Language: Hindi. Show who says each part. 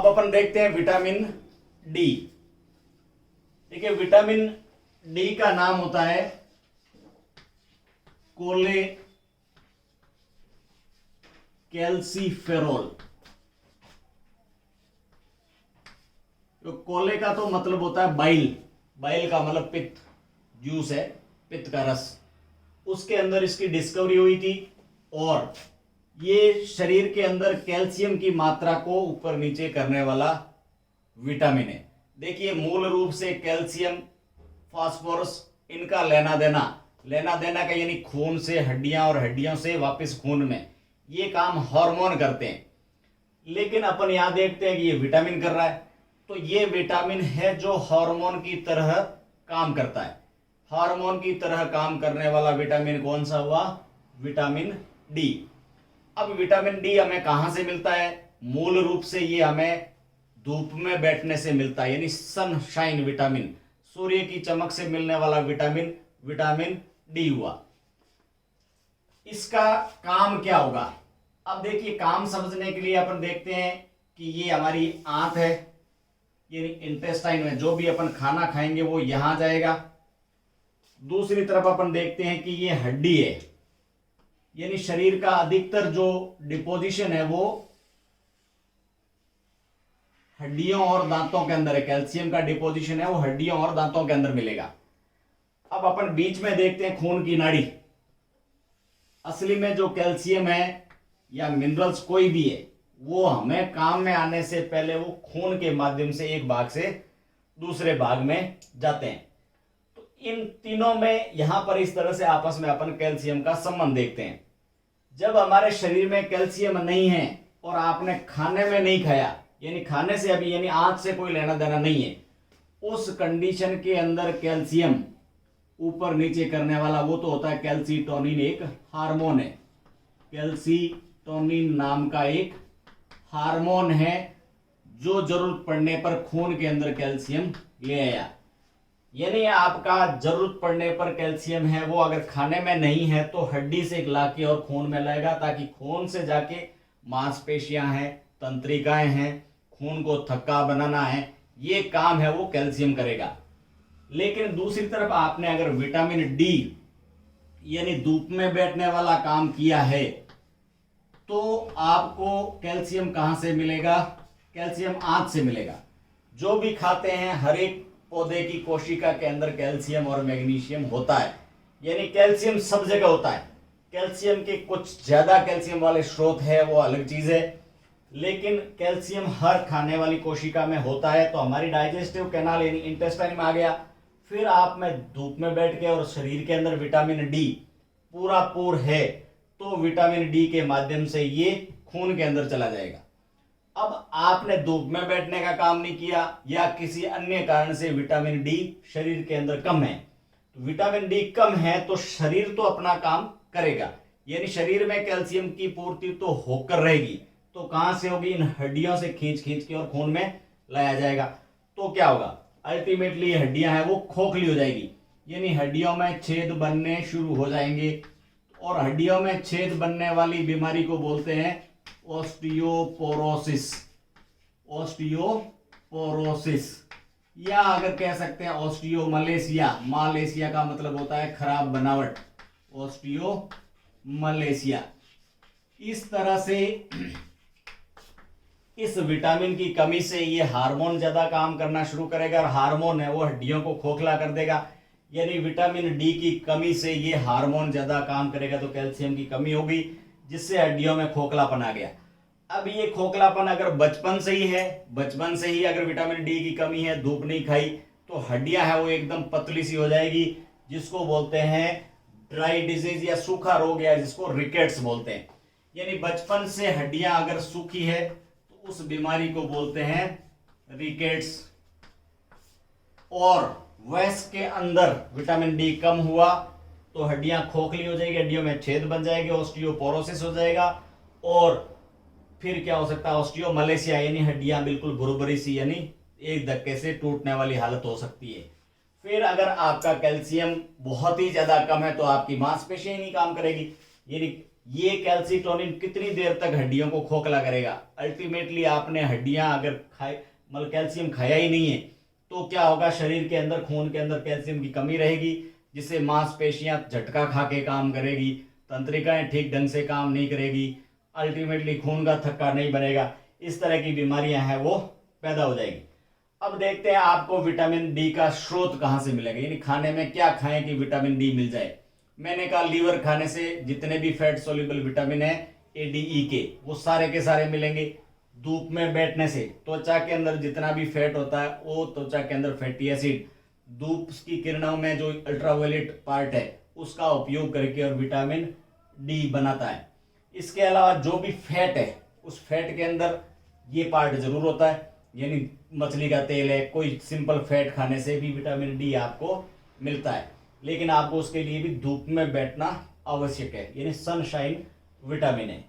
Speaker 1: अब अपन देखते हैं विटामिन डी। देखिए विटामिन डी का नाम होता है कोले कैल्सीफेरोल। तो कोले का तो मतलब होता है बाइल, बाइल का मतलब पित्त, जूस है पित्त का रस। उसके अंदर इसकी डिस्कवरी हुई थी और ये शरीर के अंदर कैल्शियम की मात्रा को ऊपर नीचे करने वाला विटामिन है। देखिए मूल रूप से कैल्शियम, फास्फोरस, इनका लेना देना का यानी खून से हड्डियां और हड्डियों से वापस खून में, ये काम हार्मोन करते हैं। लेकिन अपन यहां देखते हैं कि ये विटामिन कर रहा है, तो ये विटामिन है जो हार्मोन की तरह काम करता है। हार्मोन की तरह काम करने वाला विटामिन कौन सा हुआ? Vitamin D. अब विटामिन डी हमें कहां से मिलता है? मूल रूप से ये हमें धूप में बैठने से मिलता है, यानी सनशाइन विटामिन, सूर्य की चमक से मिलने वाला विटामिन विटामिन डी हुआ। इसका काम क्या होगा? अब देखिए काम समझने के लिए अपन देखते हैं कि ये हमारी आंत है, यानी इंटेस्टाइन में जो भी अपन खाना खाएंगे वो यहां जाएगा। दूसरी तरफ अपन देखते हैं कि ये हड्डी है, यानी शरीर का अधिकतर जो डिपोजिशन है वो हड्डियों और दांतों के अंदर है। कैल्शियम का डिपोजिशन है वो हड्डियों और दांतों के अंदर मिलेगा। अब अपन बीच में देखते हैं खून की नाड़ी। असली में जो कैल्शियम है या मिनरल्स कोई भी है वो हमें काम में आने से पहले वो खून के माध्यम से एक भाग से दूसरे भाग में जाते हैं। तो इन तीनों में यहां पर इस तरह से आपस में अपन कैल्शियम का संबंध देखते हैं। जब हमारे शरीर में कैल्शियम नहीं है और आपने खाने में नहीं खाया, यानी खाने से अभी यानी आंत से कोई लेना देना नहीं है, उस कंडीशन के अंदर कैल्शियम ऊपर नीचे करने वाला वो तो होता है कैल्सीटोनिन, एक हार्मोन है। कैल्सीटोनिन नाम का एक हार्मोन है जो जरूरत पड़ने पर खून के अंदर कैल्शियम ले आया। यानी आपका जरूरत पड़ने पर कैल्शियम है वो अगर खाने में नहीं है तो हड्डी से लाके और खून में लाएगा, ताकि खून से जाके मांसपेशियां हैं, तंत्रिकाएं हैं, खून को थक्का बनाना है, ये काम है वो कैल्शियम करेगा। लेकिन दूसरी तरफ आपने अगर विटामिन डी यानी धूप में बैठने वाला काम किया है तो आपको कैल्शियम कहां से मिलेगा? कैल्शियम आंत से मिलेगा। जो भी खाते हैं हर एक पौधे की कोशिका के अंदर कैल्शियम और मैग्नीशियम होता है, यानी कैल्शियम सब जगह होता है। कैल्शियम के कुछ ज्यादा कैल्शियम वाले स्रोत है वो अलग चीज है, लेकिन कैल्शियम हर खाने वाली कोशिका में होता है। तो हमारी डाइजेस्टिव कैनाल यानी इंटेस्टाइन में आ गया। फिर आप में धूप में बैठ के और शरीर के अंदर विटामिन डी पूरा पूर है तो विटामिन डी के माध्यम से ये खून के अंदर चला जाएगा। अब आपने धूप में बैठने का काम नहीं किया या किसी अन्य कारण से विटामिन डी शरीर के अंदर कम है, तो विटामिन डी कम है तो शरीर तो अपना काम करेगा, यानी शरीर में कैल्शियम की पूर्ति तो होकर रहेगी। तो कहां से होगी? इन हड्डियों से खींच खींच के और खून में लाया जाएगा। तो क्या होगा? अल्टीमेटली हड्डियां हैं वो खोखली हो जाएगी, यानी हड्डियों में छेद बनने शुरू हो जाएंगे। और हड्डियों में छेद बनने वाली बीमारी को बोलते हैं ऑस्टियोपोरोसिस। ऑस्टियोपोरोसिस या अगर कह सकते हैं ऑस्टियोमलेशिया। मालेशिया का मतलब होता है खराब बनावट, ऑस्टियोमलेशिया। इस तरह से इस विटामिन की कमी से ये हार्मोन ज्यादा काम करना शुरू करेगा और हार्मोन है वो हड्डियों को खोखला कर देगा। यानी विटामिन डी की कमी से ये हार्मोन ज्यादा काम करेगा तो कैल्शियम की कमी होगी, जिससे हड्डियों में खोखलापन आ गया। अब ये खोखलापन अगर बचपन से ही है, बचपन से ही अगर विटामिन डी की कमी है, धूप नहीं खाई, तो हड्डियां है वो एकदम पतली सी हो जाएगी, जिसको बोलते हैं ड्राई डिजीज या सूखा रोग, या जिसको रिकेट्स बोलते हैं। यानी बचपन से हड्डियां अगर सूखी है तो उस बीमारी को बोलते हैं रिकेट्स। और वयस्क के अंदर विटामिन डी कम हुआ तो हड्डियां खोखली हो जाएगी, हड्डियों में छेद बन जाएंगे, ऑस्टियोपोरोसिस हो जाएगा। और फिर क्या हो सकता है? ऑस्टियोमलेशिया, यानी हड्डियां बिल्कुल भुरभुरी सी यानी एक धक्के से टूटने वाली हालत हो सकती है। फिर अगर आपका कैल्शियम बहुत ही ज्यादा कम है तो आपकी मांसपेशियां नहीं काम करेगी, यानी ये कैल्सीटोनिन कितनी देर तक हड्डियों को खोखला करेगा। अल्टीमेटली आपने हड्डियां अगर खाए मतलब कैल्शियम खाया ही नहीं है तो क्या होगा, शरीर के अंदर खून के अंदर कैल्शियम की कमी रहेगी, जिससे मांसपेशियां झटका खा के काम करेगी, तंत्रिकाएं ठीक ढंग से काम नहीं करेगी, अल्टीमेटली खून का थक्का नहीं बनेगा, इस तरह की बीमारियां हैं वो पैदा हो जाएगी। अब देखते हैं आपको विटामिन डी का स्रोत कहाँ से मिलेगा, यानी खाने में क्या खाएं कि विटामिन डी मिल जाए। मैंने कहा लीवर खाने से जितने भी फैट सोल्यूबल विटामिन है ए डी ई के वो सारे के सारे मिलेंगे। धूप में बैठने से त्वचा के अंदर जितना भी फैट होता है वो त्वचा के अंदर फैटी एसिड धूप की किरणों में जो अल्ट्रावायलेट पार्ट है उसका उपयोग करके और विटामिन डी बनाता है। इसके अलावा जो भी फैट है उस फैट के अंदर ये पार्ट जरूर होता है, यानी मछली का तेल है, कोई सिंपल फैट खाने से भी विटामिन डी आपको मिलता है, लेकिन आपको उसके लिए भी धूप में बैठना आवश्यक है, यानी सनशाइन विटामिन है।